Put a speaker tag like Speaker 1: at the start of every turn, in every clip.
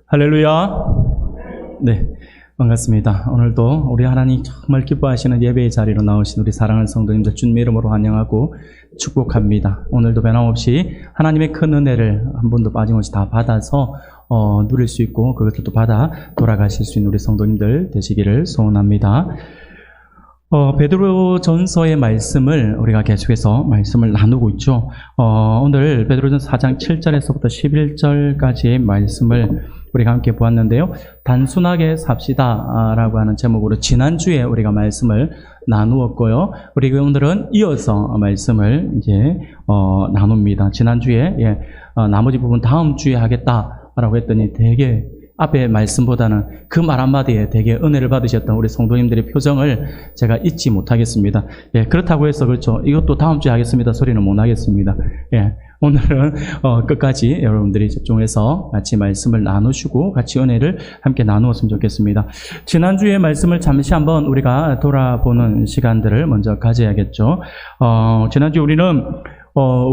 Speaker 1: 할렐루야. 네, 반갑습니다. 오늘도 우리 하나님 정말 기뻐하시는 예배의 자리로 나오신 우리 사랑하는 성도님들 주님의 이름으로 환영하고 축복합니다. 오늘도 변함없이 하나님의 큰 은혜를 한 번도 빠짐없이 다 받아서 누릴 수 있고 그것을 또 받아 돌아가실 수 있는 우리 성도님들 되시기를 소원합니다. 베드로 전서의 말씀을 우리가 계속해서 말씀을 나누고 있죠. 오늘 베드로전서 4장 7절에서부터 11절까지의 말씀을 우리가 함께 보았는데요. 단순하게 삽시다 라고 하는 제목으로 지난주에 우리가 말씀을 나누었고요. 그리고 오늘은 이어서 말씀을 이제 나눕니다. 지난주에 나머지 부분 다음 주에 하겠다라고 했더니 되게 앞에 말씀보다는 그 말 한마디에 되게 은혜를 받으셨던 우리 성도님들의 표정을 제가 잊지 못하겠습니다. 그렇다고 해서 그렇죠. 이것도 다음 주에 하겠습니다. 소리는 못 하겠습니다. 오늘은 끝까지 여러분들이 집중해서 같이 말씀을 나누시고 같이 은혜를 함께 나누었으면 좋겠습니다. 지난주의 말씀을 잠시 한번 우리가 돌아보는 시간들을 먼저 가져야겠죠. 지난주 우리는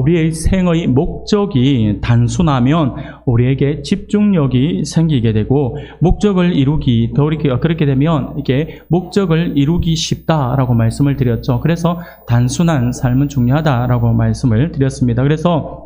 Speaker 1: 우리의 생의 목적이 단순하면 우리에게 집중력이 생기게 되고 목적을 이루기 그렇게 되면 이게 목적을 이루기 쉽다라고 말씀을 드렸죠. 그래서 단순한 삶은 중요하다라고 말씀을 드렸습니다. 그래서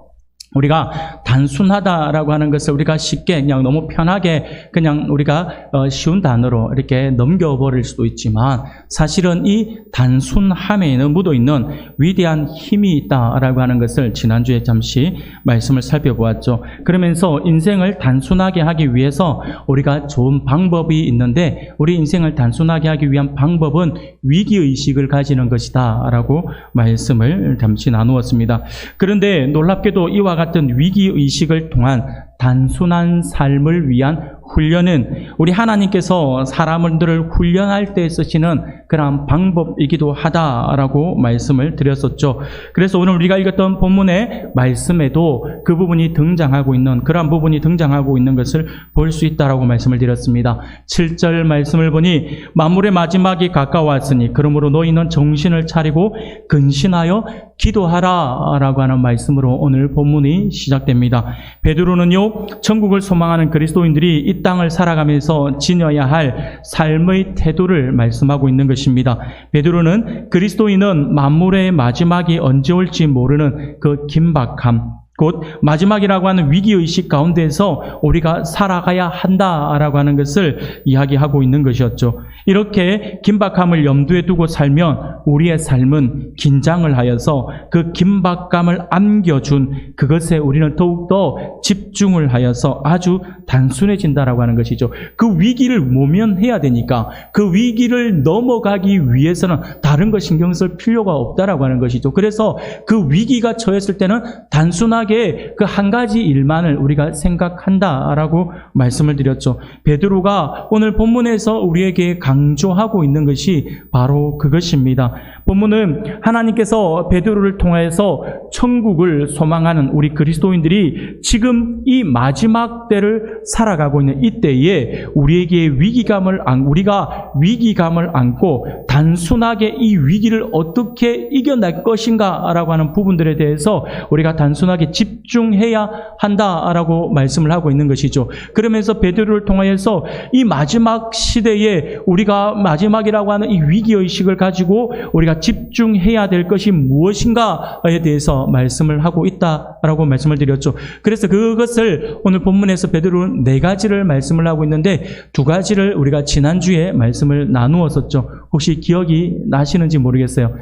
Speaker 1: 우리가 단순하다라고 하는 것을 우리가 쉽게 그냥 너무 편하게 그냥 우리가 쉬운 단어로 이렇게 넘겨버릴 수도 있지만 사실은 이 단순함에는 묻어있는 위대한 힘이 있다라고 하는 것을 지난주에 잠시 말씀을 살펴보았죠. 그러면서 인생을 단순하게 하기 위해서 우리가 좋은 방법이 있는데 우리 인생을 단순하게 하기 위한 방법은 위기의식을 가지는 것이다 라고 말씀을 잠시 나누었습니다. 그런데 놀랍게도 이와 같은 위기의식을 통한 단순한 삶을 위한 훈련은 우리 하나님께서 사람들을 훈련할 때 쓰시는 그러한 방법이기도 하다라고 말씀을 드렸었죠. 그래서 오늘 우리가 읽었던 본문의 말씀에도 그 부분이 등장하고 있는 그러한 부분이 등장하고 있는 것을 볼 수 있다라고 말씀을 드렸습니다. 7절 말씀을 보니 만물의 마지막이 가까웠으니 그러므로 너희는 정신을 차리고 근신하여 기도하라 라고 하는 말씀으로 오늘 본문이 시작됩니다. 베드로는요 천국을 소망하는 그리스도인들이 이 땅을 살아가면서 지녀야 할 삶의 태도를 말씀하고 있는 것입니다. 베드로는 그리스도인은 만물의 마지막이 언제 올지 모르는 그 긴박함 곧 마지막이라고 하는 위기의식 가운데에서 우리가 살아가야 한다라고 하는 것을 이야기하고 있는 것이었죠. 이렇게 긴박함을 염두에 두고 살면 우리의 삶은 긴장을 하여서 그 긴박감을 안겨준 그것에 우리는 더욱더 집중을 하여서 아주 단순해진다라고 하는 것이죠. 그 위기를 모면해야 되니까 그 위기를 넘어가기 위해서는 다른 거 신경 쓸 필요가 없다라고 하는 것이죠. 그래서 그 위기가 처했을 때는 단순하게 그 한 가지 일만을 우리가 생각한다라고 말씀을 드렸죠. 베드로가 오늘 본문에서 우리에게 강조하고 있는 것이 바로 그것입니다. 본문은 하나님께서 베드로를 통해서 천국을 소망하는 우리 그리스도인들이 지금 이 마지막 때를 살아가고 있는 이때에 우리에게 우리가 위기감을 안고 단순하게 이 위기를 어떻게 이겨낼 것인가라고 하는 부분들에 대해서 우리가 단순하게 집중해야 한다라고 말씀을 하고 있는 것이죠. 그러면서 베드로를 통하여서 이 마지막 시대에 우리가 마지막이라고 하는 이 위기의식을 가지고 우리가 집중해야 될 것이 무엇인가에 대해서 말씀을 하고 있다라고 말씀을 드렸죠. 그래서 그것을 오늘 본문에서 베드로는 4가지를 말씀을 하고 있는데 2가지를 우리가 지난주에 말씀을 나누었었죠. 혹시 기억이 나시는지 모르겠어요.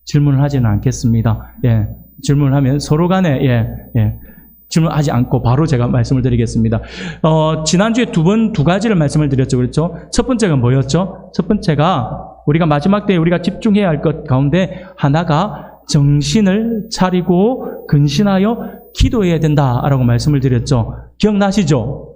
Speaker 1: 질문을 하지는 않겠습니다. 질문을 하면 서로 간에 질문하지 않고 바로 제가 말씀을 드리겠습니다. 지난주에 2가지를 말씀을 드렸죠. 그렇죠? 첫 번째가 뭐였죠? 첫 번째가 우리가 마지막 때에 우리가 집중해야 할 것 가운데 하나가 정신을 차리고 근신하여 기도해야 된다라고 말씀을 드렸죠. 기억나시죠?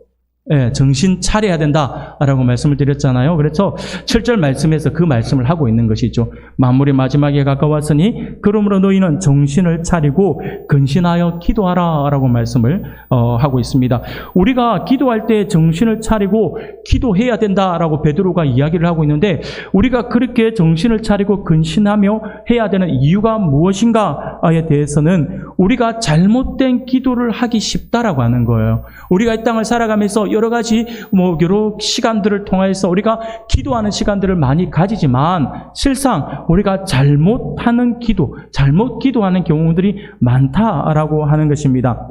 Speaker 1: 정신 차려야 된다라고 말씀을 드렸잖아요. 그래서 7절 말씀에서 그 말씀을 하고 있는 것이죠. 만물의 마지막에 가까웠으니 그러므로 너희는 정신을 차리고 근신하여 기도하라라고 말씀을 하고 있습니다. 우리가 기도할 때 정신을 차리고 기도해야 된다라고 베드로가 이야기를 하고 있는데 우리가 그렇게 정신을 차리고 근신하며 해야 되는 이유가 무엇인가에 대해서는 우리가 잘못된 기도를 하기 쉽다라고 하는 거예요. 우리가 이 땅을 살아가면서 여러 가지 여러 시간들을 통해서 우리가 기도하는 시간들을 많이 가지지만 실상 우리가 잘못하는 기도, 잘못 기도하는 경우들이 많다라고 하는 것입니다.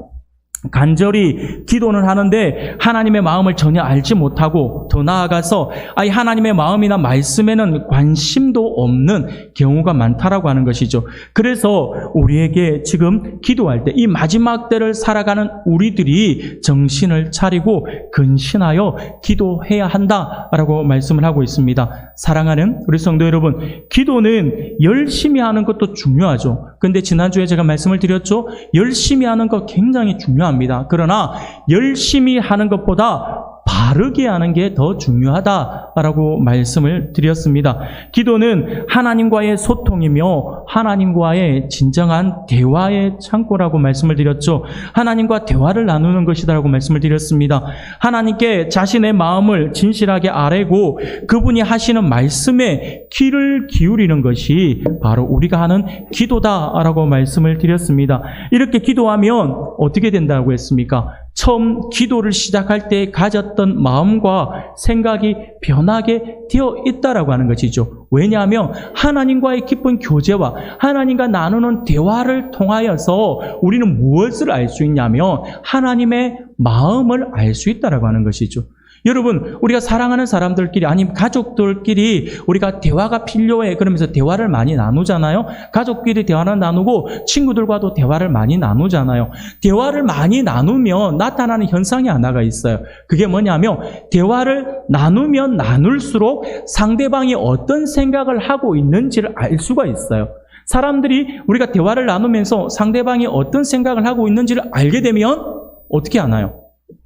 Speaker 1: 간절히 기도는 하는데 하나님의 마음을 전혀 알지 못하고 더 나아가서 하나님의 마음이나 말씀에는 관심도 없는 경우가 많다라고 하는 것이죠. 그래서 우리에게 지금 기도할 때 이 마지막 때를 살아가는 우리들이 정신을 차리고 근신하여 기도해야 한다라고 말씀을 하고 있습니다. 사랑하는 우리 성도 여러분, 기도는 열심히 하는 것도 중요하죠. 근데 지난주에 제가 말씀을 드렸죠. 열심히 하는 것 굉장히 중요합니다. 그러나 열심히 하는 것보다 바르게 하는 게 더 중요하다라고 말씀을 드렸습니다. 기도는 하나님과의 소통이며 하나님과의 진정한 대화의 창고라고 말씀을 드렸죠. 하나님과 대화를 나누는 것이다라고 말씀을 드렸습니다. 하나님께 자신의 마음을 진실하게 아뢰고 그분이 하시는 말씀에 귀를 기울이는 것이 바로 우리가 하는 기도다라고 말씀을 드렸습니다. 이렇게 기도하면 어떻게 된다고 했습니까? 처음 기도를 시작할 때 가졌던 마음과 생각이 변하게 되어 있다라고 하는 것이죠. 왜냐하면 하나님과의 깊은 교제와 하나님과 나누는 대화를 통하여서 우리는 무엇을 알 수 있냐면 하나님의 마음을 알 수 있다라고 하는 것이죠. 여러분, 우리가 사랑하는 사람들끼리 아니면 가족들끼리 우리가 대화가 필요해 그러면서 대화를 많이 나누잖아요. 가족끼리 대화를 나누고 친구들과도 대화를 많이 나누잖아요. 대화를 많이 나누면 나타나는 현상이 하나가 있어요. 그게 뭐냐면 대화를 나누면 나눌수록 상대방이 어떤 생각을 하고 있는지를 알 수가 있어요. 사람들이 우리가 대화를 나누면서 상대방이 어떤 생각을 하고 있는지를 알게 되면 어떻게 하나요?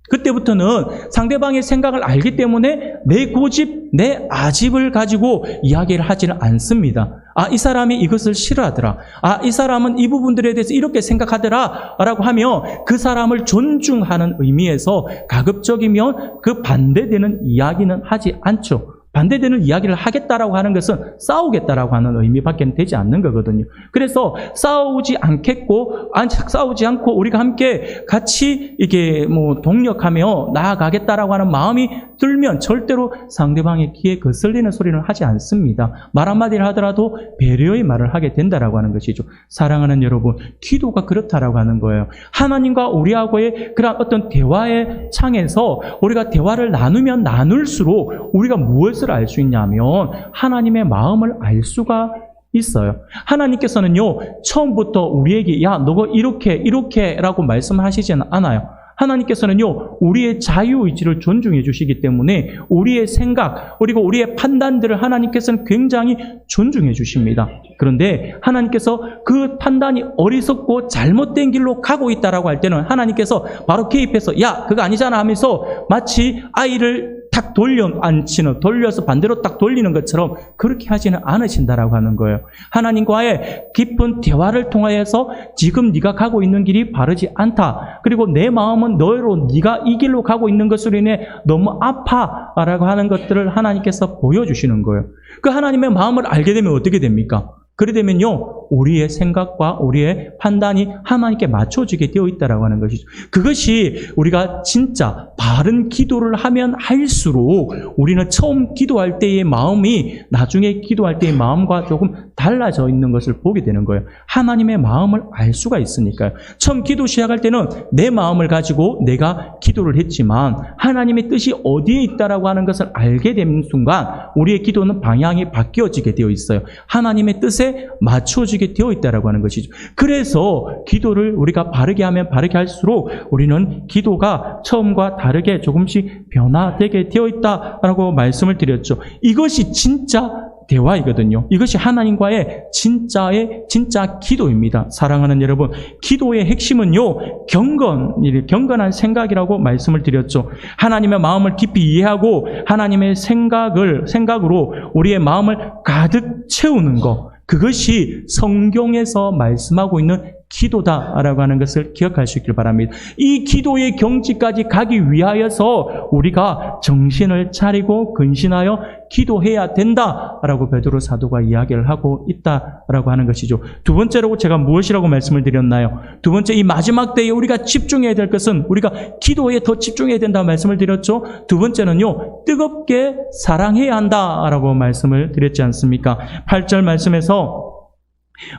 Speaker 1: 그때부터는 상대방의 생각을 알기 때문에 내 고집, 내 아집을 가지고 이야기를 하지는 않습니다. 이 사람이 이것을 싫어하더라. 이 사람은 이 부분들에 대해서 이렇게 생각하더라. 라고 하며 그 사람을 존중하는 의미에서 가급적이면 그 반대되는 이야기는 하지 않죠. 반대되는 이야기를 하겠다라고 하는 것은 싸우겠다라고 하는 의미밖에 되지 않는 거거든요. 그래서 싸우지 않고 우리가 함께 같이 이게 동력하며 나아가겠다라고 하는 마음이 들면 절대로 상대방의 귀에 거슬리는 소리는 하지 않습니다. 말 한마디를 하더라도 배려의 말을 하게 된다라고 하는 것이죠. 사랑하는 여러분, 기도가 그렇다라고 하는 거예요. 하나님과 우리하고의 그런 어떤 대화의 창에서 우리가 대화를 나누면 나눌수록 우리가 무엇을 알 수 있냐면 하나님의 마음을 알 수가 있어요. 하나님께서는요, 처음부터 우리에게 너가 이렇게 라고 말씀하시지는 않아요. 하나님께서는요, 우리의 자유의지를 존중해 주시기 때문에 우리의 생각 그리고 우리의 판단들을 하나님께서는 굉장히 존중해 주십니다. 그런데 하나님께서 그 판단이 어리석고 잘못된 길로 가고 있다라고 할 때는 하나님께서 바로 개입해서 그거 아니잖아 하면서 마치 아이를 탁 돌려서 반대로 딱 돌리는 것처럼 그렇게 하지는 않으신다라고 하는 거예요. 하나님과의 깊은 대화를 통하여서 지금 네가 가고 있는 길이 바르지 않다. 그리고 내 마음은 너로 네가 이 길로 가고 있는 것으로 인해 너무 아파라고 하는 것들을 하나님께서 보여주시는 거예요. 그 하나님의 마음을 알게 되면 어떻게 됩니까? 그래 되면요, 우리의 생각과 우리의 판단이 하나님께 맞춰지게 되어 있다라고 하는 것이죠. 그것이 우리가 진짜 바른 기도를 하면 할수록 우리는 처음 기도할 때의 마음이 나중에 기도할 때의 마음과 조금 달라져 있는 것을 보게 되는 거예요. 하나님의 마음을 알 수가 있으니까요. 처음 기도 시작할 때는 내 마음을 가지고 내가 기도를 했지만 하나님의 뜻이 어디에 있다라고 하는 것을 알게 되는 순간 우리의 기도는 방향이 바뀌어지게 되어 있어요. 하나님의 뜻에 맞춰지게 되어 있다라고 하는 것이죠. 그래서 기도를 우리가 바르게 하면 바르게 할수록 우리는 기도가 처음과 다르게 조금씩 변화되게 되어 있다라고 말씀을 드렸죠. 이것이 진짜 대화이거든요. 이것이 하나님과의 진짜 기도입니다. 사랑하는 여러분, 기도의 핵심은요, 경건한 생각이라고 말씀을 드렸죠. 하나님의 마음을 깊이 이해하고 하나님의 생각으로 우리의 마음을 가득 채우는 것, 그것이 성경에서 말씀하고 있는 기도다라고 하는 것을 기억할 수 있길 바랍니다. 이 기도의 경지까지 가기 위하여서 우리가 정신을 차리고 근신하여 기도해야 된다라고 베드로 사도가 이야기를 하고 있다라고 하는 것이죠. 두 번째로 제가 무엇이라고 말씀을 드렸나요? 두 번째, 이 마지막 때에 우리가 집중해야 될 것은 우리가 기도에 더 집중해야 된다고 말씀을 드렸죠. 두 번째는요, 뜨겁게 사랑해야 한다라고 말씀을 드렸지 않습니까? 8절 말씀에서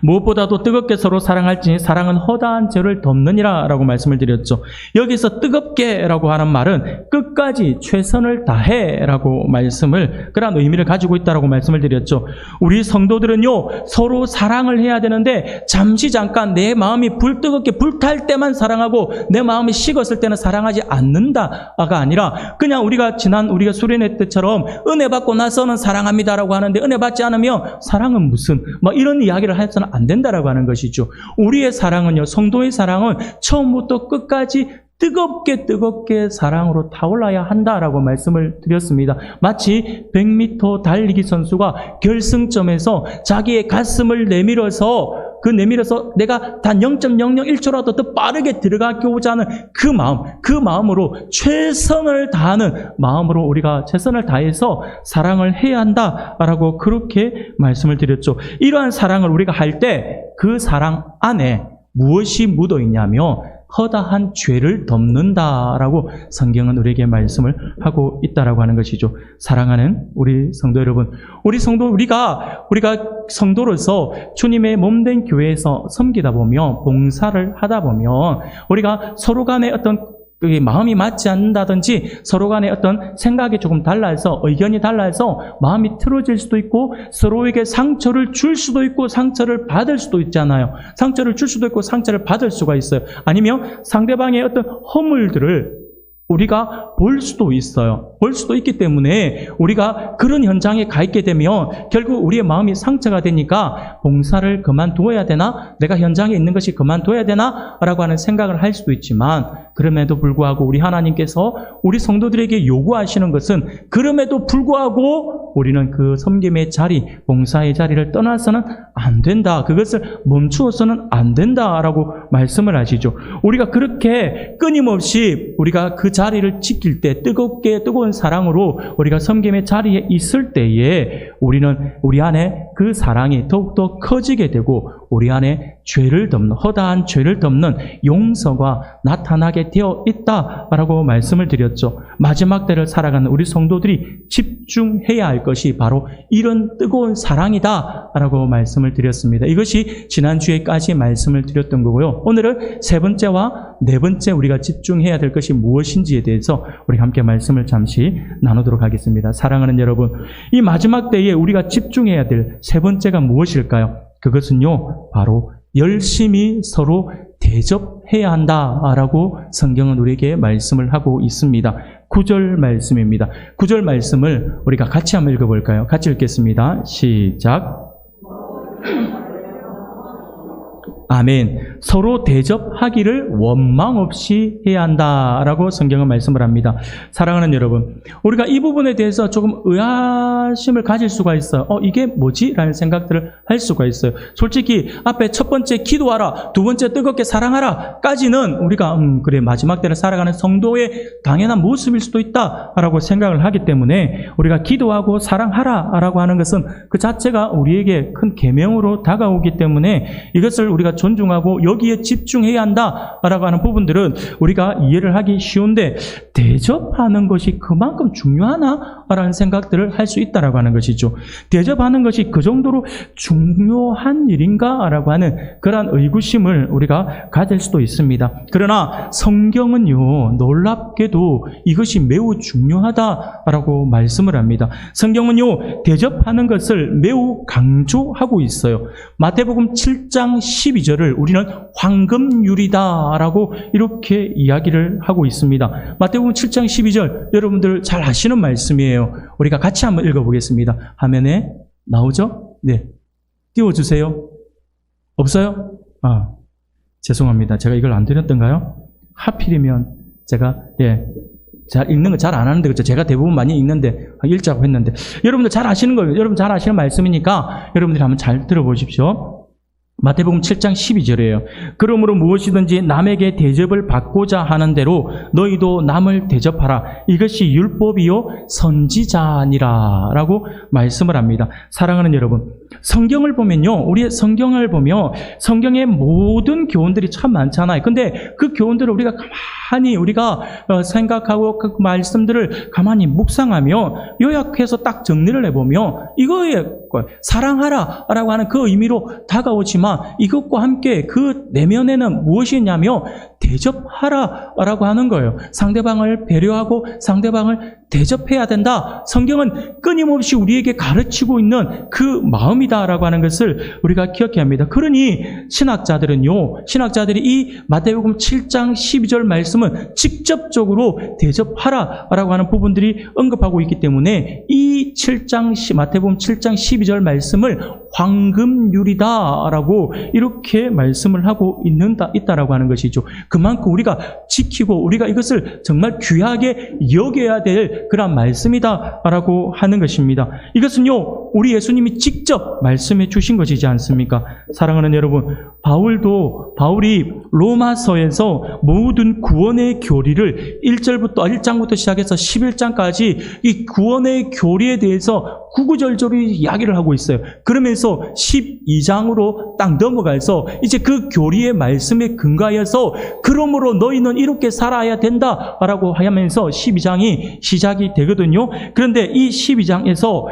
Speaker 1: 무엇보다도 뜨겁게 서로 사랑할지니 사랑은 허다한 죄를 덮느니라 라고 말씀을 드렸죠. 여기서 뜨겁게 라고 하는 말은 끝까지 최선을 다해 라고 말씀을, 그런 의미를 가지고 있다라고 말씀을 드렸죠. 우리 성도들은요, 서로 사랑을 해야 되는데 잠시 잠깐 내 마음이 불뜨겁게 불탈 때만 사랑하고 내 마음이 식었을 때는 사랑하지 않는다가 아니라 그냥 우리가 수련회 때처럼 은혜 받고 나서는 사랑합니다라고 하는데 은혜 받지 않으면 사랑은 무슨 이런 이야기를 해서는 안 된다라고 하는 것이죠. 우리의 사랑은요, 성도의 사랑은 처음부터 끝까지 뜨겁게 사랑으로 타올라야 한다라고 말씀을 드렸습니다. 마치 100m 달리기 선수가 결승점에서 자기의 가슴을 내밀어서 내가 단 0.001초라도 더 빠르게 들어가고자 하는 그 마음으로 최선을 다하는 마음으로 우리가 최선을 다해서 사랑을 해야 한다라고 그렇게 말씀을 드렸죠. 이러한 사랑을 우리가 할 때 그 사랑 안에 무엇이 묻어 있냐며 허다한 죄를 덮는다라고 성경은 우리에게 말씀을 하고 있다라고 하는 것이죠. 사랑하는 우리 성도 여러분, 우리가 성도로서 주님의 몸된 교회에서 섬기다 보면, 봉사를 하다 보면 우리가 서로 간에 어떤 마음이 맞지 않는다든지 서로 간에 어떤 생각이 조금 달라서, 의견이 달라서 마음이 틀어질 수도 있고 서로에게 상처를 줄 수도 있고 상처를 받을 수도 있잖아요. 상처를 줄 수도 있고 상처를 받을 수가 있어요. 아니면 상대방의 어떤 허물들을 우리가 볼 수도 있어요. 볼 수도 있기 때문에 우리가 그런 현장에 가 있게 되면 결국 우리의 마음이 상처가 되니까 봉사를 그만두어야 되나? 내가 현장에 있는 것이 그만둬야 되나? 라고 하는 생각을 할 수도 있지만, 그럼에도 불구하고 우리 하나님께서 우리 성도들에게 요구하시는 것은 그럼에도 불구하고 우리는 그 섬김의 자리, 봉사의 자리를 떠나서는 안 된다. 그것을 멈추어서는 안 된다라고 말씀을 하시죠. 우리가 그렇게 끊임없이 우리가 그 자리를 지킬 때 뜨거운 사랑으로 우리가 섬김의 자리에 있을 때에 우리 안에 그 사랑이 더욱더 커지게 되고 우리 안에 허다한 죄를 덮는 용서가 나타나게 되어 있다라고 말씀을 드렸죠. 마지막 때를 살아가는 우리 성도들이 집중해야 할 것이 바로 이런 뜨거운 사랑이다라고 말씀을 드렸습니다. 이것이 지난주에까지 말씀을 드렸던 거고요. 오늘은 세 번째와 네 번째 우리가 집중해야 될 것이 무엇인지에 대해서 우리 함께 말씀을 잠시 나누도록 하겠습니다. 사랑하는 여러분, 이 마지막 때에 우리가 집중해야 될 세 번째가 무엇일까요? 그것은요, 바로 열심히 서로 대접해야 한다라고 성경은 우리에게 말씀을 하고 있습니다. 9절 말씀입니다. 9절 말씀을 우리가 같이 한번 읽어볼까요? 같이 읽겠습니다. 시작. 아멘. 서로 대접하기를 원망 없이 해야 한다라고 성경은 말씀을 합니다. 사랑하는 여러분, 우리가 이 부분에 대해서 조금 의아심을 가질 수가 있어요. 이게 뭐지? 라는 생각들을 할 수가 있어요. 솔직히 앞에 첫 번째 기도하라, 두 번째 뜨겁게 사랑하라 까지는 우리가 그래, 마지막 때를 살아가는 성도의 당연한 모습일 수도 있다라고 생각을 하기 때문에 우리가 기도하고 사랑하라 라고 하는 것은 그 자체가 우리에게 큰 계명으로 다가오기 때문에 이것을 우리가 존중하고 여기에 집중해야 한다라고 하는 부분들은 우리가 이해를 하기 쉬운데, 대접하는 것이 그만큼 중요하나라는 생각들을 할 수 있다라고 하는 것이죠. 대접하는 것이 그 정도로 중요한 일인가라고 하는 그러한 의구심을 우리가 가질 수도 있습니다. 그러나 성경은요, 놀랍게도 이것이 매우 중요하다라고 말씀을 합니다. 성경은요, 대접하는 것을 매우 강조하고 있어요. 마태복음 7장 12절을 우리는 황금률이다라고 이렇게 이야기를 하고 있습니다. 마태복음 7장 12절, 여러분들 잘 아시는 말씀이에요. 우리가 같이 한번 읽어보겠습니다. 화면에 나오죠? 네. 띄워주세요. 없어요? 죄송합니다. 제가 이걸 안 드렸던가요? 하필이면 제가 잘 읽는 거 잘 안 하는데, 그렇죠? 제가 대부분 많이 읽는데 읽자고 했는데, 여러분들 잘 아시는 거예요. 여러분 잘 아시는 말씀이니까 여러분들이 한번 잘 들어보십시오. 마태복음 7장 12절이에요. 그러므로 무엇이든지 남에게 대접을 받고자 하는 대로 너희도 남을 대접하라. 이것이 율법이요 선지자니라 라고 말씀을 합니다. 사랑하는 여러분, 성경을 보면요, 우리의 성경을 보면 성경의 모든 교훈들이 참 많잖아요. 근데 그 교훈들을 우리가 가만히 우리가 생각하고 그 말씀들을 가만히 묵상하며 요약해서 딱 정리를 해보면 이거에 사랑하라 라고 하는 그 의미로 다가오지만 이것과 함께 그 내면에는 무엇이 있냐면 대접하라 라고 하는 거예요. 상대방을 배려하고 상대방을 대접해야 된다. 성경은 끊임없이 우리에게 가르치고 있는 그 마음이다라고 하는 것을 우리가 기억해야 합니다. 그러니 신학자들이 이 마태복음 7장 12절 말씀은 직접적으로 대접하라라고 하는 부분들이 언급하고 있기 때문에 이 마태복음 7장 12절 말씀을 황금률이다라고 이렇게 말씀을 하고 있다라고 하는 것이죠. 그만큼 우리가 지키고 우리가 이것을 정말 귀하게 여겨야 될 그런 말씀이다라고 하는 것입니다. 이것은요, 우리 예수님이 직접 말씀해 주신 것이지 않습니까? 사랑하는 여러분, 바울이 로마서에서 모든 구원의 교리를 1장부터 시작해서 11장까지 이 구원의 교리에 대해서 구구절절히 이야기를 하고 있어요. 그러면서 12장으로 딱 넘어가서 이제 그 교리의 말씀에 근거하여서 그러므로 너희는 이렇게 살아야 된다라고 하면서 12장이 시작이 되거든요. 그런데 이 12장에서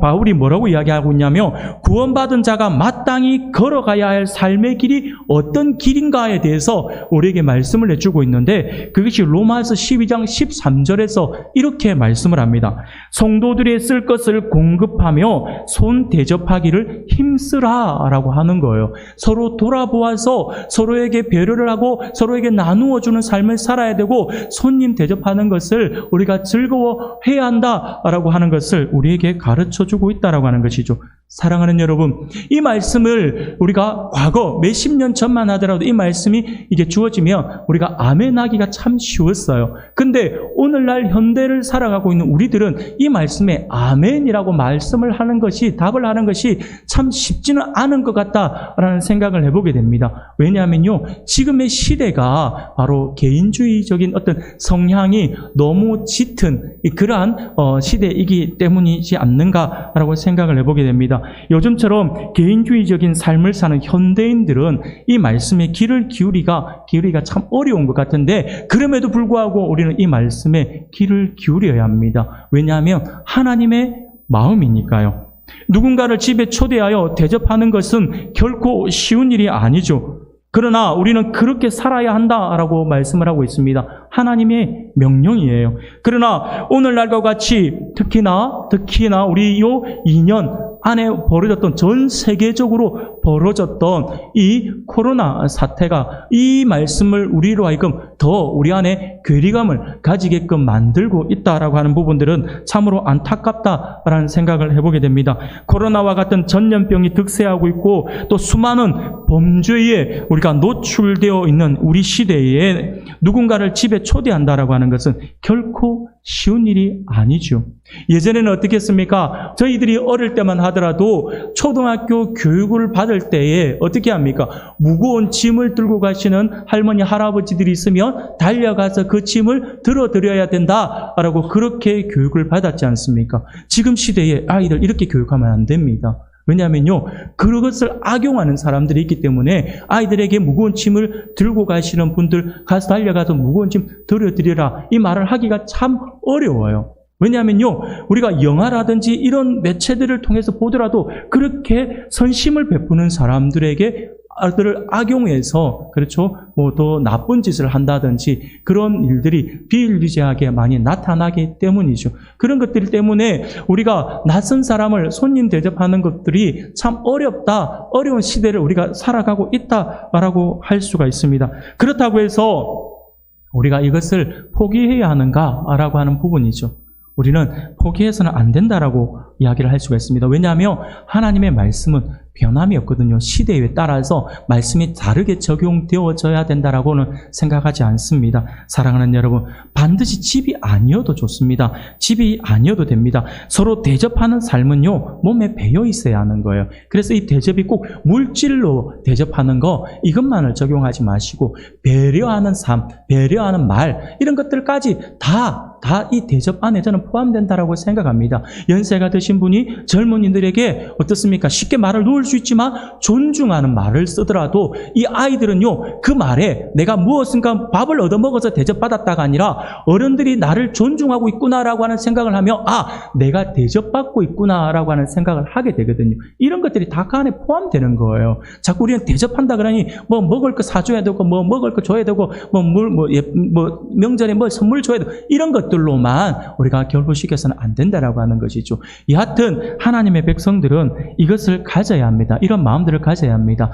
Speaker 1: 바울이 뭐라고 이야기하고 있냐면 구원받은 자가 마땅히 걸어가야 할 삶의 길이 어떤 길인가에 대해서 우리에게 말씀을 해주고 있는데 그것이 로마서 12장 13절에서 이렇게 말씀을 합니다. 성도들이 쓸 것을 공급하며 손 대접하기를 힘쓰라라고 하는 거예요. 서로 돌아보아서 서로에게 배려를 하고 서로에게 나누어주는 삶을 살아야 되고 손님 대접하는 것을 우리가 즐거워해야 한다라고 하는 것을 우리에게 가르쳐주고 있다라고 하는 것이죠. 사랑하는 여러분, 이 말씀을 우리가 과거 몇십 년 전만 하더라도 이 말씀이 이게 주어지면 우리가 아멘하기가 참 쉬웠어요. 근데 오늘날 현대를 살아가고 있는 우리들은 이 말씀에 아멘이라고 말씀을 하는 것이, 답을 하는 것이 참 쉽지는 않은 것 같다라는 생각을 해보게 됩니다. 왜냐하면요, 지금의 시대가 바로 개인주의적인 어떤 성향이 너무 짙은 그러한 시대이기 때문이지 않는가라고 생각을 해보게 됩니다. 요즘처럼 개인주의적인 삶을 사는 현대인들은 이 말씀에 귀를 기울이기가 참 어려운 것 같은데 그럼에도 불구하고 우리는 이 말씀에 귀를 기울여야 합니다. 왜냐하면 하나님의 마음이니까요. 누군가를 집에 초대하여 대접하는 것은 결코 쉬운 일이 아니죠. 그러나 우리는 그렇게 살아야 한다라고 말씀을 하고 있습니다. 하나님의 명령이에요. 그러나 오늘날과 같이 특히나 우리 요 2년 안에 벌어졌던, 전 세계적으로 벌어졌던 이 코로나 사태가 이 말씀을 우리로 하여금 더 우리 안에 괴리감을 가지게끔 만들고 있다라고 하는 부분들은 참으로 안타깝다라는 생각을 해보게 됩니다. 코로나와 같은 전염병이 득세하고 있고 또 수많은 범죄에 우리가 노출되어 있는 우리 시대에 누군가를 집에 초대한다라고 하는 것은 결코 쉬운 일이 아니죠. 예전에는 어떻게 했습니까? 저희들이 어릴 때만 하더라도 초등학교 교육을 받을 때에 어떻게 합니까? 무거운 짐을 들고 가시는 할머니, 할아버지들이 있으면 달려가서 그 짐을 들어드려야 된다라고 그렇게 교육을 받았지 않습니까? 지금 시대에 아이들 이렇게 교육하면 안 됩니다. 왜냐하면요, 그것을 악용하는 사람들이 있기 때문에 아이들에게 무거운 짐을 들고 가시는 분들 가서 달려가서 무거운 짐 들어드리라 이 말을 하기가 참 어려워요. 왜냐하면요, 우리가 영화라든지 이런 매체들을 통해서 보더라도 그렇게 선심을 베푸는 사람들에게 아들을 악용해서, 그렇죠, 뭐 더 나쁜 짓을 한다든지 그런 일들이 비일비재하게 많이 나타나기 때문이죠. 그런 것들 때문에 우리가 낯선 사람을 손님 대접하는 것들이 참 어려운 시대를 우리가 살아가고 있다라고 할 수가 있습니다. 그렇다고 해서 우리가 이것을 포기해야 하는가라고 하는 부분이죠. 우리는 포기해서는 안 된다라고 이야기를 할 수가 있습니다. 왜냐하면 하나님의 말씀은 변함이 없거든요. 시대에 따라서 말씀이 다르게 적용되어져야 된다라고는 생각하지 않습니다. 사랑하는 여러분, 반드시 집이 아니어도 좋습니다. 집이 아니어도 됩니다. 서로 대접하는 삶은요, 몸에 배어 있어야 하는 거예요. 그래서 이 대접이 꼭 물질로 대접하는 거, 이것만을 적용하지 마시고 배려하는 삶, 배려하는 말, 이런 것들까지 다 이 대접 안에 저는 포함된다라고 생각합니다. 연세가 드신 분이 젊은이들에게 어떻습니까? 쉽게 말을 놓을 수 있지만 존중하는 말을 쓰더라도 이 아이들은요, 그 말에 내가 무엇인가 밥을 얻어먹어서 대접받았다가 아니라 어른들이 나를 존중하고 있구나라고 하는 생각을 하며 내가 대접받고 있구나라고 하는 생각을 하게 되거든요. 이런 것들이 다 그 안에 포함되는 거예요. 자꾸 우리는 대접한다 그러니 뭐 먹을 거 사줘야 되고 뭐 먹을 거 줘야 되고 명절에 뭐 선물 줘야 되고 이런 것들로만 우리가 결부시켜서는 안 된다라고 하는 것이죠. 여하튼 하나님의 백성들은 이것을 가져야 합니다. 이런 마음들을 가져야 합니다.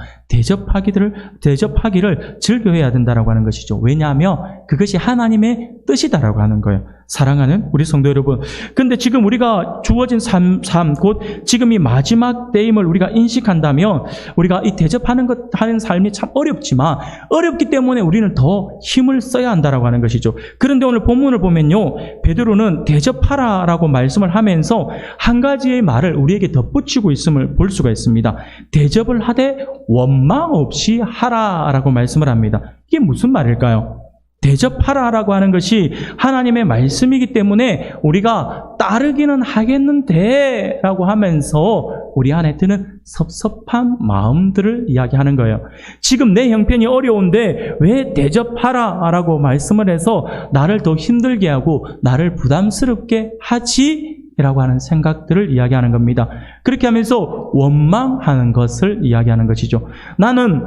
Speaker 1: 대접하기를 즐겨해야 된다라고 하는 것이죠. 왜냐하면 그것이 하나님의 뜻이다라고 하는 거예요. 사랑하는 우리 성도 여러분, 근데 지금 우리가 주어진 삶 곧 지금 이 마지막 때임을 우리가 인식한다면 우리가 이 대접하는 하는 삶이 참 어렵지만 어렵기 때문에 우리는 더 힘을 써야 한다라고 하는 것이죠. 그런데 오늘 본문을 보면요, 베드로는 대접하라라고 말씀을 하면서 한 가지의 말을 우리에게 덧붙이고 있음을 볼 수가 있습니다. 대접을 하되 원망 없이 하라라고 말씀을 합니다. 이게 무슨 말일까요? 대접하라라고 하는 것이 하나님의 말씀이기 때문에 우리가 따르기는 하겠는데 라고 하면서 우리 안에 드는 섭섭한 마음들을 이야기하는 거예요. 지금 내 형편이 어려운데 왜 대접하라라고 말씀을 해서 나를 더 힘들게 하고 나를 부담스럽게 하지? 라고 하는 생각들을 이야기하는 겁니다. 그렇게 하면서 원망하는 것을 이야기하는 것이죠. 나는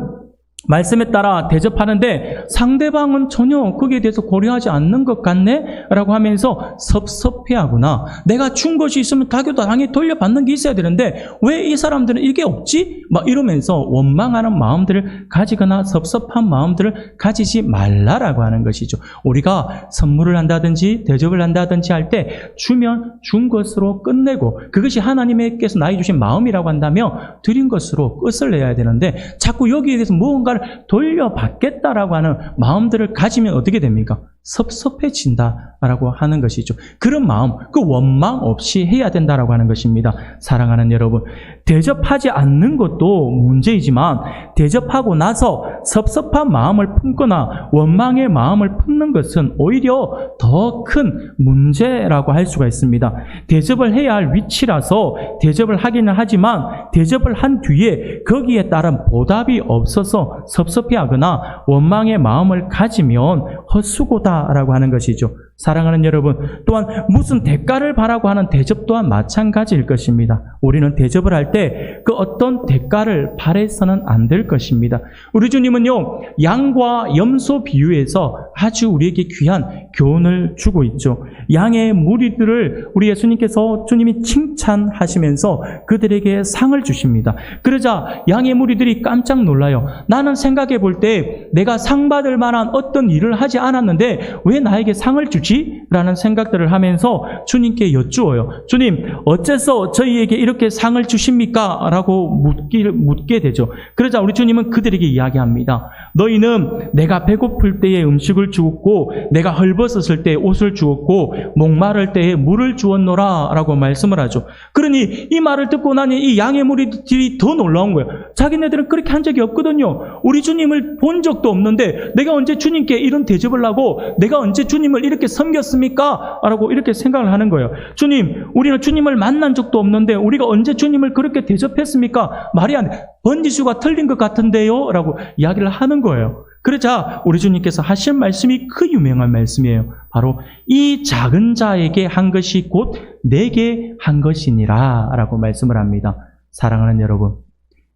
Speaker 1: 말씀에 따라 대접하는데 상대방은 전혀 거기에 대해서 고려하지 않는 것 같네? 라고 하면서 섭섭해하구나. 내가 준 것이 있으면 당연히 돌려받는 게 있어야 되는데 왜 이 사람들은 이게 없지? 막 이러면서 원망하는 마음들을 가지거나 섭섭한 마음들을 가지지 말라라고 하는 것이죠. 우리가 선물을 한다든지 대접을 한다든지 할 때 주면 준 것으로 끝내고 그것이 하나님께서 나에게 주신 마음이라고 한다면 드린 것으로 끝을 내야 되는데 자꾸 여기에 대해서 무언가를 돌려받겠다라고 하는 마음들을 가지면 어떻게 됩니까? 섭섭해진다라고 하는 것이죠. 그런 마음, 그 원망 없이 해야 된다라고 하는 것입니다. 사랑하는 여러분, 대접하지 않는 것도 문제이지만 대접하고 나서 섭섭한 마음을 품거나 원망의 마음을 품는 것은 오히려 더 큰 문제라고 할 수가 있습니다. 대접을 해야 할 위치라서 대접을 하기는 하지만 대접을 한 뒤에 거기에 따른 보답이 없어서 섭섭해하거나 원망의 마음을 가지면 헛수고다라고 하는 것이죠. 사랑하는 여러분, 또한 무슨 대가를 바라고 하는 대접 또한 마찬가지일 것입니다. 우리는 대접을 할 때 그 어떤 대가를 바라서는 안 될 것입니다. 우리 주님은요, 양과 염소 비유에서 아주 우리에게 귀한 교훈을 주고 있죠. 양의 무리들을 우리 예수님께서 주님이 칭찬하시면서 그들에게 상을 주십니다. 그러자 양의 무리들이 깜짝 놀라요. 나는 생각해 볼 때 내가 상 받을 만한 어떤 일을 하지 않았는데 왜 나에게 상을 주지? 라는 생각들을 하면서 주님께 여쭈어요. 주님, 어째서 저희에게 이렇게 상을 주십니까? 라고 묻게 되죠. 그러자 우리 주님은 그들에게 이야기합니다. 너희는 내가 배고플 때에 음식을 주었고 내가 헐벗었을 때에 옷을 주었고 목마를 때에 물을 주었노라 라고 말씀을 하죠. 그러니 이 말을 듣고 나니 이 양의 무리들이 더 놀라운 거예요. 자기네들은 그렇게 한 적이 없거든요. 우리 주님을 본 적도 없는데 내가 언제 주님께 이런 대접을 하고 내가 언제 주님을 이렇게 섬겼습니까? 라고 이렇게 생각을 하는 거예요. 주님, 우리는 주님을 만난 적도 없는데 우리가 언제 주님을 그렇게 대접했습니까? 말이 안 돼. 번지수가 틀린 것 같은데요? 라고 이야기를 하는 거예요. 그러자 우리 주님께서 하신 말씀이 그 유명한 말씀이에요. 바로 이 작은 자에게 한 것이 곧 내게 한 것이니라 라고 말씀을 합니다. 사랑하는 여러분,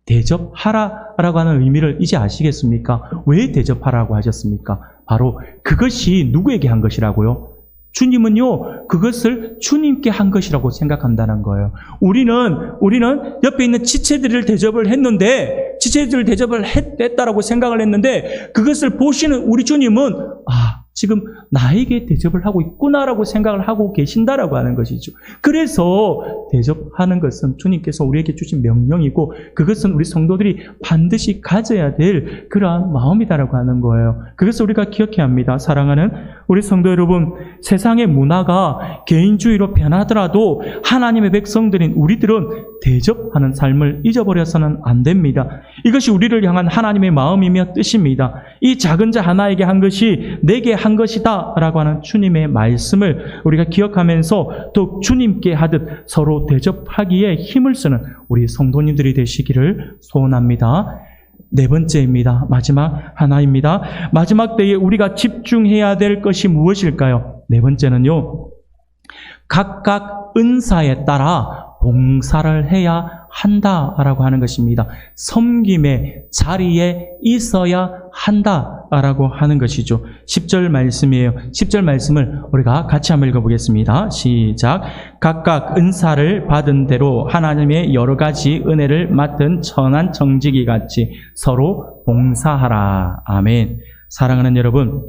Speaker 1: 대접하라라고 하는 의미를 이제 아시겠습니까? 왜 대접하라고 하셨습니까? 바로 그것이 누구에게 한 것이라고요? 주님은요, 그것을 주님께 한 것이라고 생각한다는 거예요. 우리는 옆에 있는 지체들을 대접을 했는데, 지체들을 대접을 했다라고 생각을 했는데, 그것을 보시는 우리 주님은, 지금 나에게 대접을 하고 있구나라고 생각을 하고 계신다라고 하는 것이죠. 그래서 대접하는 것은 주님께서 우리에게 주신 명령이고 그것은 우리 성도들이 반드시 가져야 될 그러한 마음이다라고 하는 거예요. 그것을 우리가 기억해야 합니다. 사랑하는 우리 성도 여러분, 세상의 문화가 개인주의로 변하더라도 하나님의 백성들인 우리들은 대접하는 삶을 잊어버려서는 안 됩니다. 이것이 우리를 향한 하나님의 마음이며 뜻입니다. 이 작은 자 하나에게 한 것이 내게 한 것이다 라고 하는 주님의 말씀을 우리가 기억하면서 또 주님께 하듯 서로 대접하기에 힘을 쓰는 우리 성도님들이 되시기를 소원합니다. 네 번째입니다. 마지막 하나입니다. 마지막 때에 우리가 집중해야 될 것이 무엇일까요? 네 번째는요, 각각 은사에 따라 봉사를 해야 한다라고 하는 것입니다. 섬김의 자리에 있어야 한다라고 하는 것이죠. 10절 말씀이에요. 10절 말씀을 우리가 같이 한번 읽어보겠습니다. 시작. 각각 은사를 받은 대로 하나님의 여러 가지 은혜를 맡은 천한 청지기 같이 서로 봉사하라. 아멘. 사랑하는 여러분,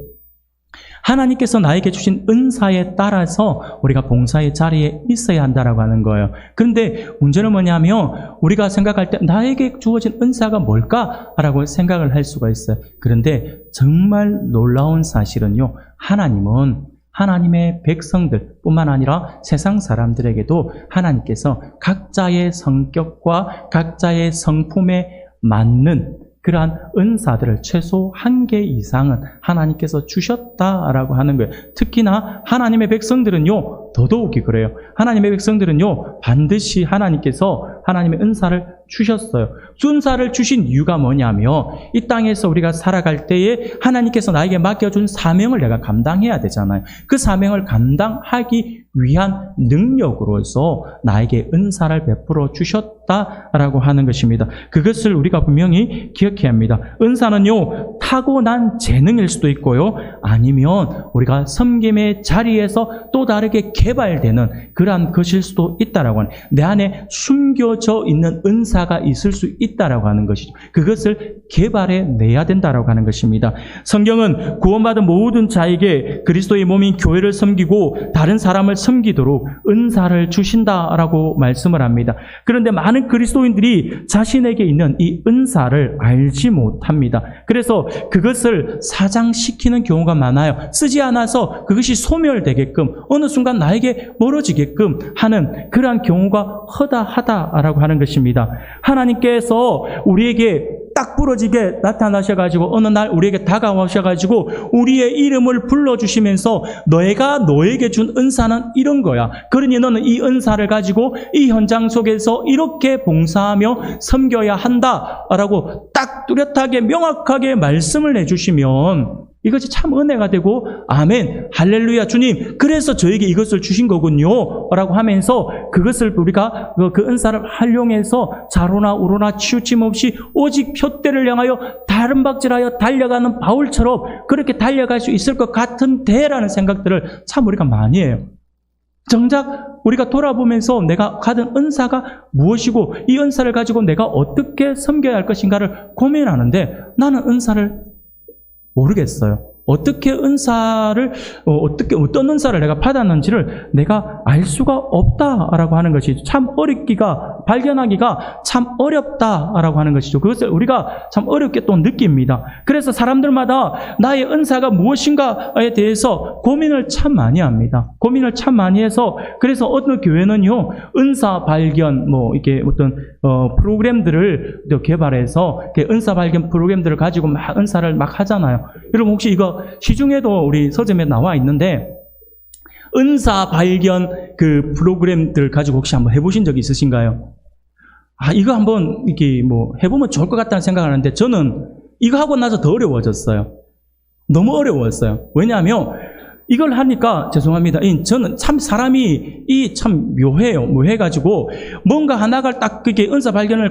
Speaker 1: 하나님께서 나에게 주신 은사에 따라서 우리가 봉사의 자리에 있어야 한다라고 하는 거예요. 그런데 문제는 뭐냐면 우리가 생각할 때 나에게 주어진 은사가 뭘까라고 생각을 할 수가 있어요. 그런데 정말 놀라운 사실은요, 하나님은 하나님의 백성들뿐만 아니라 세상 사람들에게도 하나님께서 각자의 성격과 각자의 성품에 맞는 그러한 은사들을 최소 1개 이상은 하나님께서 주셨다라고 하는 거예요. 특히나 하나님의 백성들은요, 더더욱이 그래요. 하나님의 백성들은요, 반드시 하나님께서 하나님의 은사를 주셨어요. 은사를 주신 이유가 뭐냐면 이 땅에서 우리가 살아갈 때에 하나님께서 나에게 맡겨준 사명을 내가 감당해야 되잖아요. 그 사명을 감당하기 위한 능력으로서 나에게 은사를 베풀어 주셨다라고 하는 것입니다. 그것을 우리가 분명히 기억해야 합니다. 은사는요, 타고난 재능일 수도 있고요, 아니면 우리가 섬김의 자리에서 또 다르게 개발되는 그러한 것일 수도 있다라고 하는, 내 안에 숨겨져 있는 은사가 있을 수 있다라고 하는 것이죠. 그것을 개발해 내야 된다라고 하는 것입니다. 성경은 구원받은 모든 자에게 그리스도의 몸인 교회를 섬기고 다른 사람을 섬기도록 은사를 주신다라고 말씀을 합니다. 그런데 많은 그리스도인들이 자신에게 있는 이 은사를 알지 못합니다. 그래서 그것을 사장시키는 경우가 많아요. 쓰지 않아서 그것이 소멸되게끔, 어느 순간 나에게 멀어지게끔 하는 그러한 경우가 허다하다라고 하는 것입니다. 하나님께서 우리에게 딱 부러지게 나타나셔가지고 어느 날 우리에게 다가오셔가지고 우리의 이름을 불러주시면서 너희가 너에게 준 은사는 이런 거야. 그러니 너는 이 은사를 가지고 이 현장 속에서 이렇게 봉사하며 섬겨야 한다라고 딱 뚜렷하게 명확하게 말씀을 해주시면 이것이 참 은혜가 되고, 아멘, 할렐루야, 주님, 그래서 저에게 이것을 주신 거군요 라고 하면서 그것을 우리가 그 은사를 활용해서 좌로나 우로나 치우침 없이 오직 표대를 향하여 다른 박질하여 달려가는 바울처럼 그렇게 달려갈 수 있을 것 같은데라는 생각들을 참 우리가 많이 해요. 정작 우리가 돌아보면서 내가 가진 은사가 무엇이고 이 은사를 가지고 내가 어떻게 섬겨야 할 것인가를 고민하는데 나는 은사를 모르겠어요. 어떻게 은사를, 어떤 은사를 내가 받았는지를 내가 알 수가 없다라고 하는 것이 참 발견하기가 참 어렵다라고 하는 것이죠. 그것을 우리가 참 어렵게 또 느낍니다. 그래서 사람들마다 나의 은사가 무엇인가에 대해서 고민을 참 많이 합니다. 고민을 참 많이 해서, 그래서 어느 교회는요, 은사 발견, 이렇게 어떤, 프로그램들을 개발해서, 은사 발견 프로그램들을 가지고 막 은사를 막 하잖아요. 여러분 혹시 이거 시중에도 우리 서점에 나와 있는데, 은사 발견 그 프로그램들 가지고 혹시 한번 해보신 적이 있으신가요? 이거 한번 이렇게 해보면 좋을 것 같다는 생각을 하는데, 저는 이거 하고 나서 더 어려워졌어요. 너무 어려웠어요. 왜냐하면 이걸 하니까 죄송합니다. 저는 참 사람이 참 묘해요. 묘해가지고 뭔가 하나가 딱 그게 은사 발견을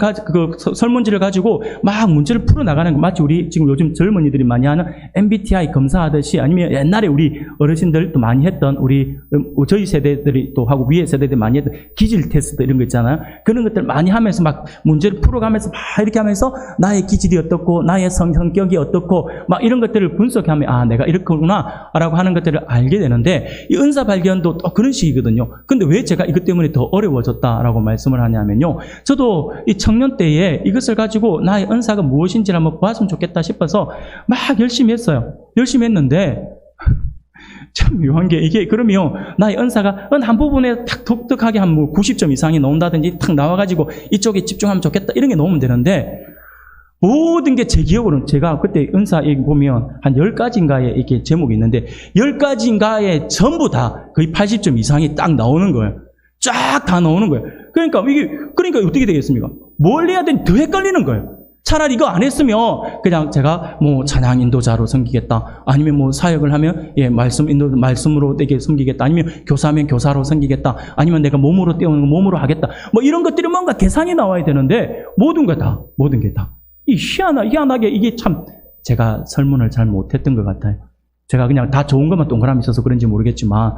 Speaker 1: 설문지를 가지고 막 문제를 풀어 나가는 거 마치 우리 지금 요즘 젊은이들이 많이 하는 MBTI 검사하듯이 아니면 옛날에 우리 어르신들도 많이 했던 저희 세대들이 또 하고 위에 세대들이 많이 했던 기질 테스트 이런 거 있잖아요. 그런 것들 많이 하면서 막 문제를 풀어가면서 막 이렇게 하면서 나의 기질이 어떻고 나의 성격이 어떻고 막 이런 것들을 분석하면 아 내가 이렇구나 라고 하는 것들을 알게 되는데 이 은사 발견도 또 그런 식이거든요. 근데 왜 제가 이것 때문에 더 어려워졌다라고 말씀을 하냐면요. 저도 이 청년 때에 이것을 가지고 나의 은사가 무엇인지를 한번 보았으면 좋겠다 싶어서 막 열심히 했어요. 열심히 했는데 참 묘한 게 이게 그러면 나의 은사가 한 부분에 탁 독특하게 한 뭐 90점 이상이 나온다든지 탁 나와가지고 이쪽에 집중하면 좋겠다 이런 게 나오면 되는데 모든 게 제 기억으로는 제가 그때 은사 얘기 보면 한 10가지인가에 이렇게 제목이 있는데 10가지인가에 전부 다 거의 80점 이상이 딱 나오는 거예요. 쫙 다 나오는 거예요. 그러니까 어떻게 되겠습니까? 뭘 해야 되는지 더 헷갈리는 거예요. 차라리 이거 안 했으면 그냥 제가 뭐 찬양 인도자로 섬기겠다. 아니면 뭐 사역을 하면 말씀으로 되게 섬기겠다. 아니면 교사하면 교사로 섬기겠다. 아니면 내가 몸으로 떼우는 거 몸으로 하겠다. 뭐 이런 것들이 뭔가 계산이 나와야 되는데 모든 게 다. 희한하게 이게 참 제가 설문을 잘 못했던 것 같아요. 제가 그냥 다 좋은 것만 동그라미 있어서 그런지 모르겠지만,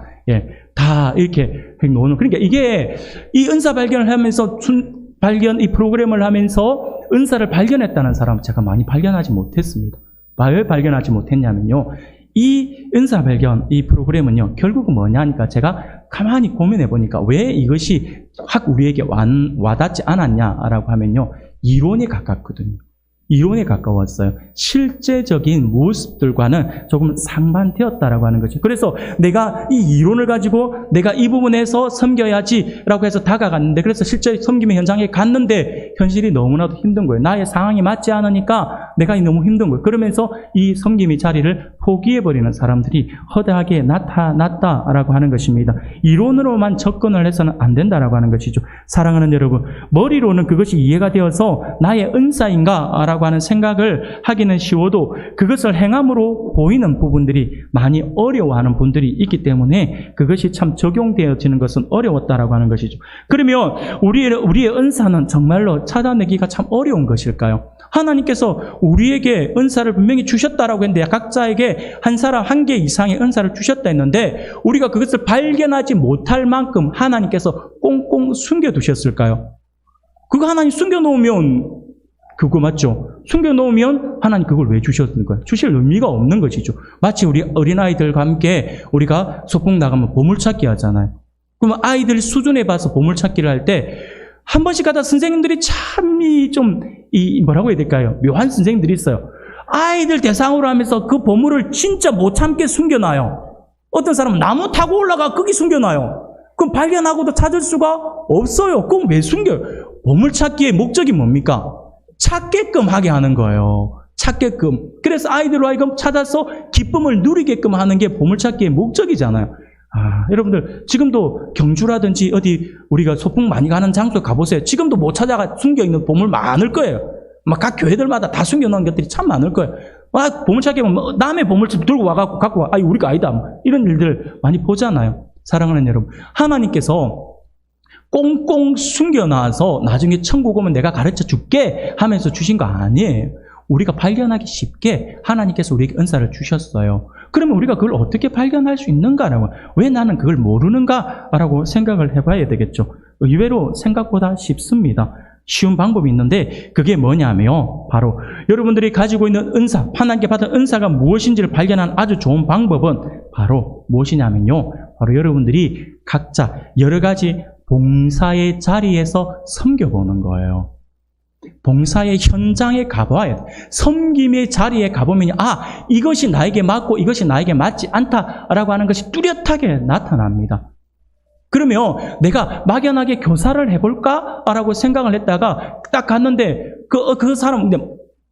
Speaker 1: 다 이렇게 놓는. 그러니까 이게 이 은사 발견을 하면서 이 프로그램을 하면서 은사를 발견했다는 사람 제가 많이 발견하지 못했습니다. 왜 발견하지 못했냐면요. 이 은사 발견, 이 프로그램은요, 결국은 뭐냐니까 제가 가만히 고민해 보니까 왜 이것이 확 우리에게 와닿지 않았냐라고 하면요. 이론에 가깝거든요. 이론에 가까웠어요. 실제적인 모습들과는 조금 상반되었다라고 하는 거죠. 그래서 내가 이 이론을 가지고 내가 이 부분에서 섬겨야지라고 해서 다가갔는데 그래서 실제 섬김의 현장에 갔는데 현실이 너무나도 힘든 거예요. 나의 상황이 맞지 않으니까 내가 너무 힘든 거예요. 그러면서 이 섬김의 자리를 포기해버리는 사람들이 허다하게 나타났다라고 하는 것입니다. 이론으로만 접근을 해서는 안 된다라고 하는 것이죠. 사랑하는 여러분, 머리로는 그것이 이해가 되어서 나의 은사인가? 라고 하는 생각을 하기는 쉬워도 그것을 행함으로 보이는 부분들이 많이 어려워하는 분들이 있기 때문에 그것이 참 적용되어지는 것은 어려웠다라고 하는 것이죠. 그러면 우리의 은사는 정말로 찾아내기가 참 어려운 것일까요? 하나님께서 우리에게 은사를 분명히 주셨다라고 했는데 각자에게 한 사람 한 개 이상의 은사를 주셨다 했는데 우리가 그것을 발견하지 못할 만큼 하나님께서 꽁꽁 숨겨두셨을까요? 그거 하나님 숨겨놓으면 그거 맞죠? 숨겨놓으면 하나님 그걸 왜 주셨을까요? 주실 의미가 없는 것이죠. 마치 우리 어린아이들과 함께 우리가 소풍 나가면 보물찾기 하잖아요. 그러면 아이들 수준에 봐서 보물찾기를 할 때 한 번씩 가다 선생님들이 참이 좀 뭐라고 해야 될까요? 묘한 선생님들이 있어요. 아이들 대상으로 하면서 그 보물을 진짜 못 참게 숨겨놔요. 어떤 사람은 나무 타고 올라가 거기 숨겨놔요. 그럼 발견하고도 찾을 수가 없어요. 그럼 왜 숨겨요? 보물찾기의 목적이 뭡니까? 찾게끔 하게 하는 거예요. 찾게끔. 그래서 아이들로 하여금 찾아서 기쁨을 누리게끔 하는 게 보물찾기의 목적이잖아요. 여러분들 지금도 경주라든지 어디 우리가 소풍 많이 가는 장소 가보세요. 지금도 못 찾아가 숨겨있는 보물 많을 거예요. 막 각 교회들마다 다 숨겨놓은 것들이 참 많을 거예요. 보물찾기 하면 남의 보물찾기 들고 와갖고 갖고 와. 우리가 아니다. 이런 일들 많이 보잖아요. 사랑하는 여러분, 하나님께서 꽁꽁 숨겨놔서 나중에 천국 오면 내가 가르쳐 줄게 하면서 주신 거 아니에요. 우리가 발견하기 쉽게 하나님께서 우리에게 은사를 주셨어요. 그러면 우리가 그걸 어떻게 발견할 수 있는가라고, 왜 나는 그걸 모르는가라고 생각을 해봐야 되겠죠. 의외로 생각보다 쉽습니다. 쉬운 방법이 있는데 그게 뭐냐면 바로 여러분들이 가지고 있는 은사, 하나님께 받은 은사가 무엇인지를 발견하는 아주 좋은 방법은 바로 무엇이냐면요. 바로 여러분들이 각자 여러 가지 봉사의 자리에서 섬겨보는 거예요. 봉사의 현장에 가봐야 돼. 섬김의 자리에 가보면 이것이 나에게 맞고 이것이 나에게 맞지 않다라고 하는 것이 뚜렷하게 나타납니다. 그러면 내가 막연하게 교사를 해볼까? 라고 생각을 했다가 딱 갔는데 그 사람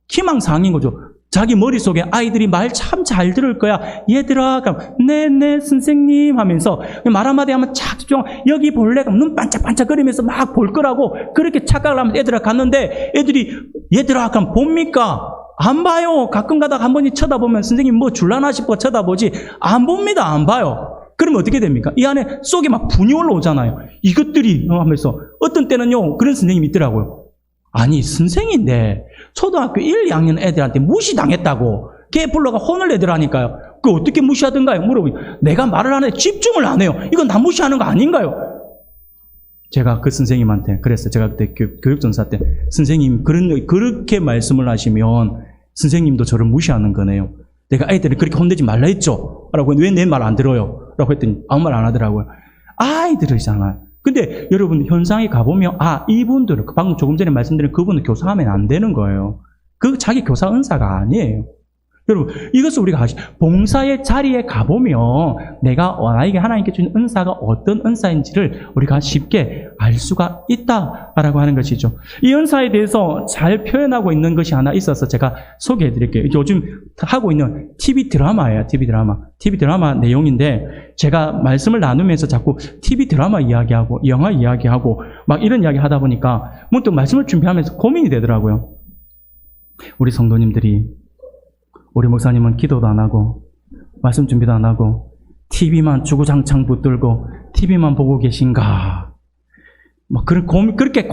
Speaker 1: 희망사항인 거죠. 자기 머릿속에 아이들이 말 참 잘 들을 거야. 얘들아, 그럼 네 선생님 하면서 말 한마디 하면 착 집중. 여기 볼래? 그럼 눈 반짝반짝거리면서 막 볼 거라고 그렇게 착각을 하면서 애들아 갔는데 애들이 얘들아 그럼 봅니까? 안 봐요. 가끔 가다가 한 번씩 쳐다보면 선생님 뭐 줄라나 싶어 쳐다보지 안 봅니다. 안 봐요. 그러면 어떻게 됩니까? 이 안에 속에 막 분이 올라오잖아요. 이것들이 하면서 어떤 때는요 그런 선생님이 있더라고요. 아니 선생인데 초등학교 1, 2학년 애들한테 무시당했다고 걔 불러가 혼을 내더라니까요. 그 어떻게 무시하던가요? 물어보니 내가 말을 안 해. 집중을 안 해요. 이건 나 무시하는 거 아닌가요? 제가 그 선생님한테 그랬어요. 제가 그때 교육전사 때 선생님 그렇게 말씀을 하시면 선생님도 저를 무시하는 거네요. 내가 아이들을 그렇게 혼내지 말라 했죠? 라고 왜 내 말 안 들어요? 라고 했더니 아무 말 안 하더라고요. 아이들이잖아요. 근데 여러분 현장에 가보면 이분들은 방금 조금 전에 말씀드린 그분은 교사하면 안 되는 거예요. 그 자기 교사 은사가 아니에요. 여러분 이것을 우리가 봉사의 자리에 가보면 내가 나에게 하나님께 주신 은사가 어떤 은사인지를 우리가 쉽게 알 수가 있다라고 하는 것이죠. 이 은사에 대해서 잘 표현하고 있는 것이 하나 있어서 제가 소개해 드릴게요. 요즘 하고 있는 TV 드라마예요. TV 드라마 내용인데 제가 말씀을 나누면서 자꾸 TV 드라마 이야기하고 영화 이야기하고 막 이런 이야기 하다 보니까 문득 말씀을 준비하면서 고민이 되더라고요. 우리 성도님들이 우리 목사님은 기도도 안 하고 말씀 준비도 안 하고 TV만 주구장창 붙들고 TV만 보고 계신가? 뭐 그렇게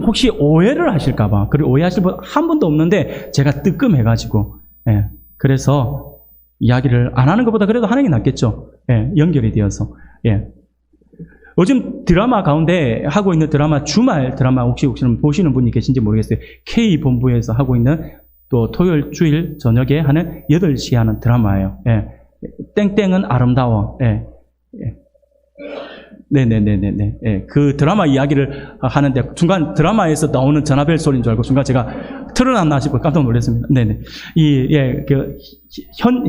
Speaker 1: 혹시 오해를 하실까봐 그렇게 오해하실 분 한 분도 없는데 제가 뜨끔해가지고 그래서 이야기를 안 하는 것보다 그래도 하는 게 낫겠죠. 연결이 되어서 요즘 드라마 가운데 하고 있는 주말 드라마 혹시 보시는 분이 계신지 모르겠어요. K본부에서 하고 있는 또 토요일 주일 저녁에 하는 8시에 하는 드라마예요. 땡땡은 아름다워. 네네네네. 그 드라마 이야기를 하는데 중간 드라마에서 나오는 전화벨 소리인 줄 알고 순간 제가 틀어놨나 싶어 깜짝 놀랐습니다. 네네.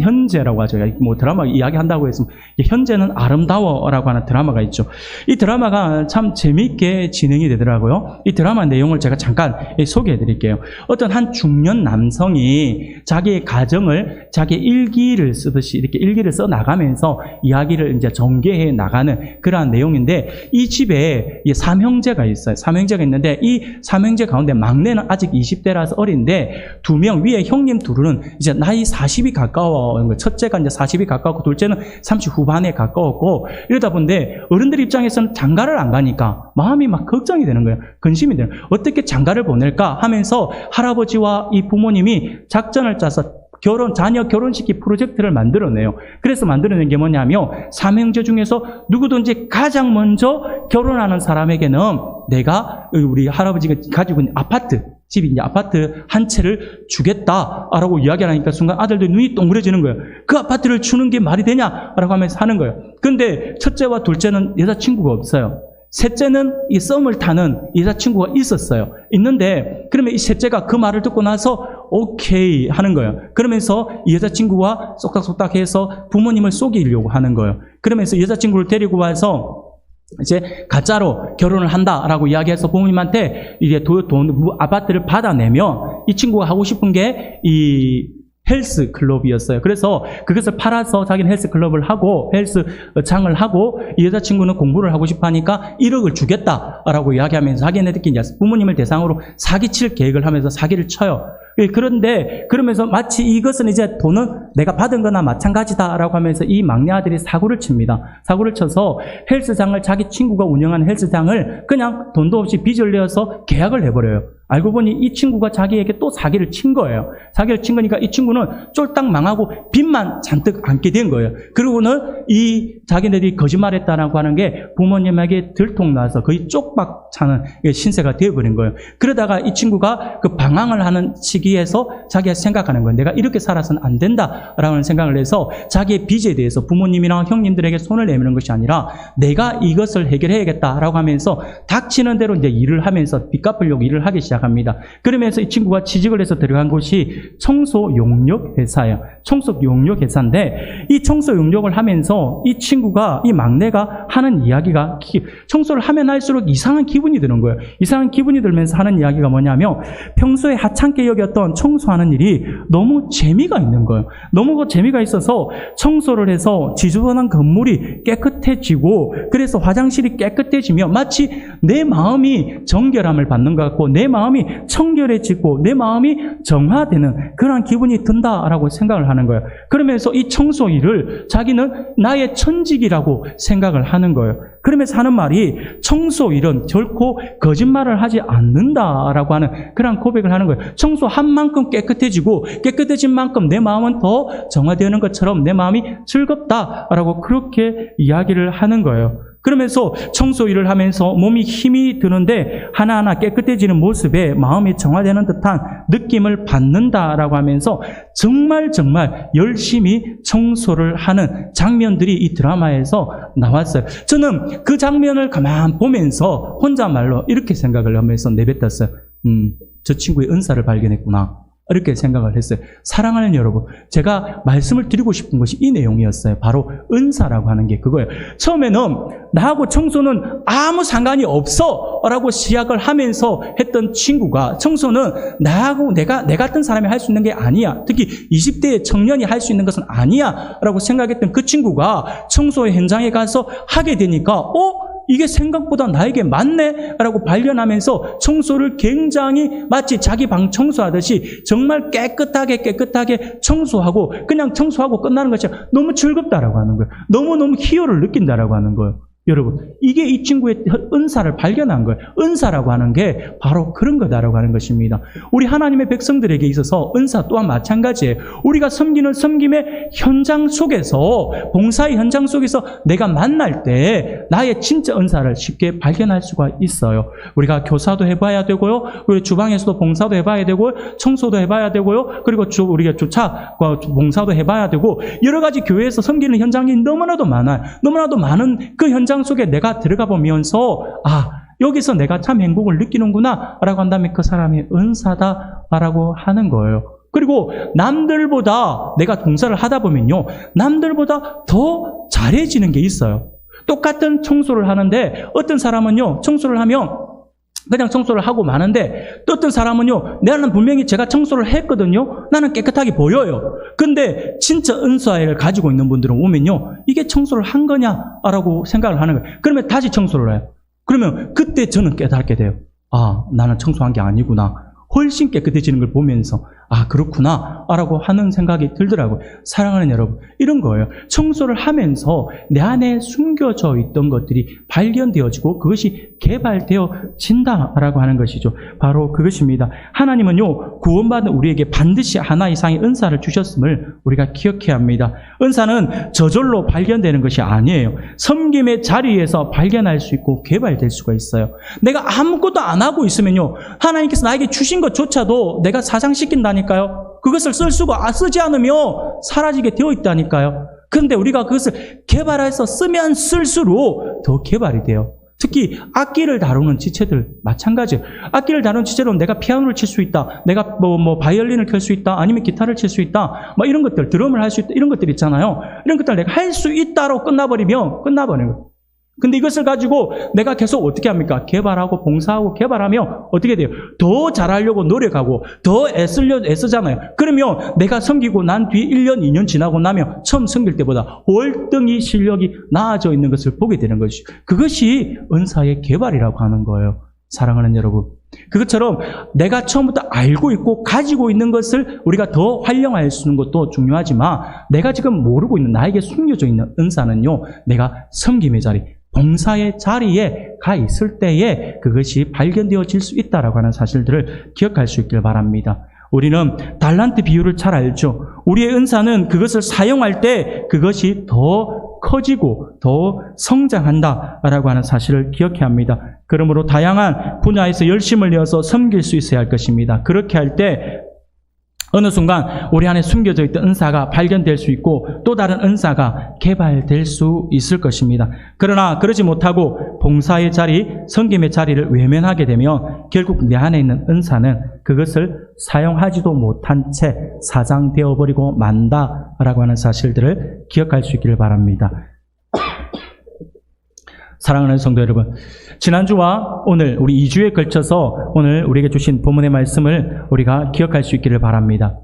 Speaker 1: 현재라고 하죠. 뭐 드라마 이야기 한다고 했으면 현재는 아름다워라고 하는 드라마가 있죠. 이 드라마가 참 재미있게 진행이 되더라고요. 이 드라마 내용을 제가 잠깐 소개해 드릴게요. 어떤 한 중년 남성이 자기의 가정을 자기 일기를 쓰듯이 이렇게 일기를 써 나가면서 이야기를 이제 전개해 나가는 그러한 내용인데 이 집에 삼형제가 있어요. 삼형제가 있는데 이 삼형제 가운데 막내는 아직 20대라서 어린데 두 명 위에 형님 둘은 이제 나이 40이 가까워. 첫째가 이제 40이 가까웠고 둘째는 30 후반에 가까웠고 이러다 보는데 어른들 입장에서는 장가를 안 가니까 마음이 막 걱정이 되는 거예요. 근심이 되는 거예요. 어떻게 장가를 보낼까 하면서 할아버지와 이 부모님이 작전을 짜서 자녀 결혼시키 프로젝트를 만들어내요. 그래서 만들어낸 게 뭐냐면 삼형제 중에서 누구든지 가장 먼저 결혼하는 사람에게는 내가 우리 할아버지가 가지고 있는 집이 이제 아파트 한 채를 주겠다라고 이야기하니까 순간 아들들 눈이 동그래지는 거예요. 그 아파트를 주는 게 말이 되냐라고 하면서 하는 거예요. 근데 첫째와 둘째는 여자친구가 없어요. 셋째는 이 썸을 타는 여자친구가 있었어요. 있는데 그러면 이 셋째가 그 말을 듣고 나서 오케이 하는 거예요. 그러면서 이 여자친구와 쏙닥쏙닥 해서 부모님을 속이려고 하는 거예요. 그러면서 여자친구를 데리고 와서 이제 가짜로 결혼을 한다라고 이야기해서 부모님한테 이제 아파트를 받아내면 이 친구가 하고 싶은 게 이 헬스 클럽이었어요. 그래서 그것을 팔아서 자기는 헬스 클럽을 하고 헬스장을 하고 이 여자친구는 공부를 하고 싶어 하니까 1억을 주겠다라고 이야기하면서 자기네들끼리 부모님을 대상으로 사기칠 계획을 하면서 사기를 쳐요. 그런데 그러면서 마치 이것은 이제 돈은 내가 받은 거나 마찬가지다라고 하면서 이 막내 아들이 사고를 칩니다. 사고를 쳐서 헬스장을 자기 친구가 운영하는 헬스장을 그냥 돈도 없이 빚을 내어서 계약을 해버려요. 알고 보니 이 친구가 자기에게 또 사기를 친 거예요. 사기를 친 거니까 이 친구는 쫄딱 망하고 빚만 잔뜩 안게 된 거예요. 그리고는 이 자기네들이 거짓말했다라고 하는 게 부모님에게 들통나서 거의 쪽박 차는 신세가 되어버린 거예요. 그러다가 이 친구가 그 방황을 하는 시기에서 자기가 생각하는 거예요. 내가 이렇게 살아서는 안 된다라는 생각을 해서 자기의 빚에 대해서 부모님이나 형님들에게 손을 내미는 것이 아니라 내가 이것을 해결해야겠다라고 하면서 닥치는 대로 이제 일을 하면서 빚 갚으려고 일을 하기 시작합니다. 그러면서 이 친구가 취직을 해서 들어간 곳이 청소용역 회사예요. 청소용역 회사인데 이 청소용역을 하면서 이 친구가 이 막내가 하는 이야기가 청소를 하면 할수록 이상한 기분이 드는 거예요. 이상한 기분이 들면서 하는 이야기가 뭐냐면 평소에 하찮게 여겼던 청소하는 일이 너무 재미가 있는 거예요. 너무 재미가 있어서 청소를 해서 지저분한 건물이 깨끗해지고 그래서 화장실이 깨끗해지며 마치 내 마음이 정결함을 받는 것 같고 내 마음이 마음이 청결해지고 내 마음이 정화되는 그런 기분이 든다라고 생각을 하는 거예요. 그러면서 이 청소일을 자기는 나의 천직이라고 생각을 하는 거예요. 그러면서 하는 말이 청소일은 결코 거짓말을 하지 않는다라고 하는 그런 고백을 하는 거예요. 청소한 만큼 깨끗해지고 깨끗해진 만큼 내 마음은 더 정화되는 것처럼 내 마음이 즐겁다라고 그렇게 이야기를 하는 거예요. 그러면서 청소일을 하면서 몸이 힘이 드는데 하나하나 깨끗해지는 모습에 마음이 정화되는 듯한 느낌을 받는다라고 하면서 정말 열심히 청소를 하는 장면들이 이 드라마에서 나왔어요. 저는 그 장면을 가만 보면서 혼자말로 이렇게 생각을 하면서 내뱉었어요. 저 친구의 은사를 발견했구나. 이렇게 생각을 했어요. 사랑하는 여러분, 제가 말씀을 드리고 싶은 것이 이 내용이었어요. 바로 은사라고 하는 게 그거예요. 처음에는 나하고 청소는 아무 상관이 없어 라고 시작을 하면서 했던 친구가 청소는 나하고 내 같은 사람이 할 수 있는 게 아니야. 특히 20대의 청년이 할 수 있는 것은 아니야 라고 생각했던 그 친구가 청소의 현장에 가서 하게 되니까 이게 생각보다 나에게 맞네? 라고 발견하면서 청소를 굉장히 마치 자기 방 청소하듯이 정말 깨끗하게 청소하고 그냥 청소하고 끝나는 것이 너무 즐겁다라고 하는 거예요. 너무너무 희열을 느낀다라고 하는 거예요. 여러분, 이게 이 친구의 은사를 발견한 거예요. 은사라고 하는 게 바로 그런 거다라고 하는 것입니다. 우리 하나님의 백성들에게 있어서 은사 또한 마찬가지예요. 우리가 섬기는 섬김의 현장 속에서, 봉사의 현장 속에서 내가 만날 때 나의 진짜 은사를 쉽게 발견할 수가 있어요. 우리가 교사도 해봐야 되고요. 우리 주방에서도 봉사도 해봐야 되고요. 청소도 해봐야 되고요. 그리고 우리가 주차 봉사도 해봐야 되고, 여러 가지 교회에서 섬기는 현장이 너무나도 많아요. 너무나도 많은 그 현장 속에 내가 들어가 보면서 여기서 내가 참 행복을 느끼는구나 라고 한다면 그 사람이 은사다라고 하는 거예요. 그리고 남들보다 내가 봉사를 하다 보면요, 남들보다 더 잘해지는 게 있어요. 똑같은 청소를 하는데 어떤 사람은요, 청소를 하면 그냥 청소를 하고 마는데 또 어떤 사람은요, 나는 분명히 제가 청소를 했거든요. 나는 깨끗하게 보여요. 근데 진짜 은사를 가지고 있는 분들은 오면요, 이게 청소를 한 거냐라고 생각을 하는 거예요. 그러면 다시 청소를 해요. 그러면 그때 저는 깨닫게 돼요. 나는 청소한 게 아니구나. 훨씬 깨끗해지는 걸 보면서 그렇구나 라고 하는 생각이 들더라고요. 사랑하는 여러분, 이런 거예요. 청소를 하면서 내 안에 숨겨져 있던 것들이 발견되어지고 그것이 개발되어진다라고 하는 것이죠. 바로 그것입니다. 하나님은요, 구원받은 우리에게 반드시 하나 이상의 은사를 주셨음을 우리가 기억해야 합니다. 은사는 저절로 발견되는 것이 아니에요. 섬김의 자리에서 발견할 수 있고 개발될 수가 있어요. 내가 아무것도 안 하고 있으면요, 하나님께서 나에게 주신 것조차도 내가 사장시킨다니까요. 그것을 쓰지 않으며 사라지게 되어 있다니까요. 그런데 우리가 그것을 개발해서 쓰면 쓸수록 더 개발이 돼요. 특히 악기를 다루는 지체들 마찬가지예요. 악기를 다루는 지체로는 내가 피아노를 칠 수 있다, 내가 바이올린을 켤 수 있다, 아니면 기타를 칠 수 있다, 이런 것들, 드럼을 할 수 있다, 이런 것들 있잖아요. 이런 것들 내가 할 수 있다로 끝나버리는 거예요. 근데 이것을 가지고 내가 계속 어떻게 합니까? 개발하고 봉사하고 개발하면 어떻게 돼요? 더 잘하려고 노력하고 더 애쓰잖아요. 그러면 내가 섬기고 난 뒤 1년, 2년 지나고 나면 처음 섬길 때보다 월등히 실력이 나아져 있는 것을 보게 되는 것이죠. 그것이 은사의 개발이라고 하는 거예요. 사랑하는 여러분, 그것처럼 내가 처음부터 알고 있고 가지고 있는 것을 우리가 더 활용할 수 있는 것도 중요하지만, 내가 지금 모르고 있는 나에게 숨겨져 있는 은사는요, 내가 섬김의 자리, 봉사의 자리에 가 있을 때에 그것이 발견되어질 수 있다라고 하는 사실들을 기억할 수 있길 바랍니다. 우리는 달란트 비유를 잘 알죠. 우리의 은사는 그것을 사용할 때 그것이 더 커지고 더 성장한다라고 하는 사실을 기억해야 합니다. 그러므로 다양한 분야에서 열심을 내어서 섬길 수 있어야 할 것입니다. 그렇게 할 때 어느 순간 우리 안에 숨겨져 있던 은사가 발견될 수 있고 또 다른 은사가 개발될 수 있을 것입니다. 그러나 그러지 못하고 봉사의 자리, 섬김의 자리를 외면하게 되면 결국 내 안에 있는 은사는 그것을 사용하지도 못한 채 사장되어 버리고 만다라고 하는 사실들을 기억할 수 있기를 바랍니다. 사랑하는 성도 여러분, 지난주와 오늘 우리 2주에 걸쳐서 오늘 우리에게 주신 본문의 말씀을 우리가 기억할 수 있기를 바랍니다.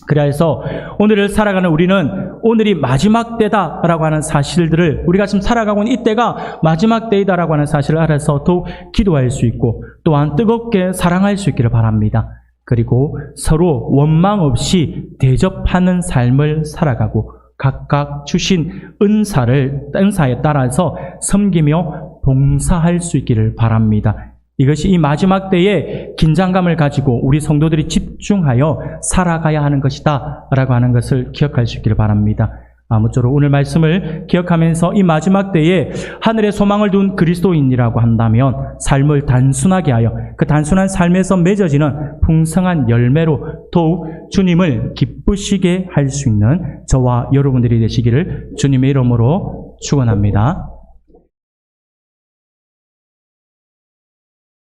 Speaker 1: 그래서 오늘을 살아가는 우리는 오늘이 마지막 때다라고 하는 사실들을, 우리가 지금 살아가고 있는 이때가 마지막 때이다라고 하는 사실을 알아서 더욱 기도할 수 있고 또한 뜨겁게 사랑할 수 있기를 바랍니다. 그리고 서로 원망 없이 대접하는 삶을 살아가고 각각 주신 은사에 따라서 섬기며 봉사할 수 있기를 바랍니다. 이것이 이 마지막 때에 긴장감을 가지고 우리 성도들이 집중하여 살아가야 하는 것이다 라고 하는 것을 기억할 수 있기를 바랍니다. 아무쪼록 오늘 말씀을 기억하면서 이 마지막 때에 하늘에 소망을 둔 그리스도인이라고 한다면 삶을 단순하게 하여 그 단순한 삶에서 맺어지는 풍성한 열매로 더욱 주님을 기쁘시게 할 수 있는 저와 여러분들이 되시기를 주님의 이름으로 축원합니다.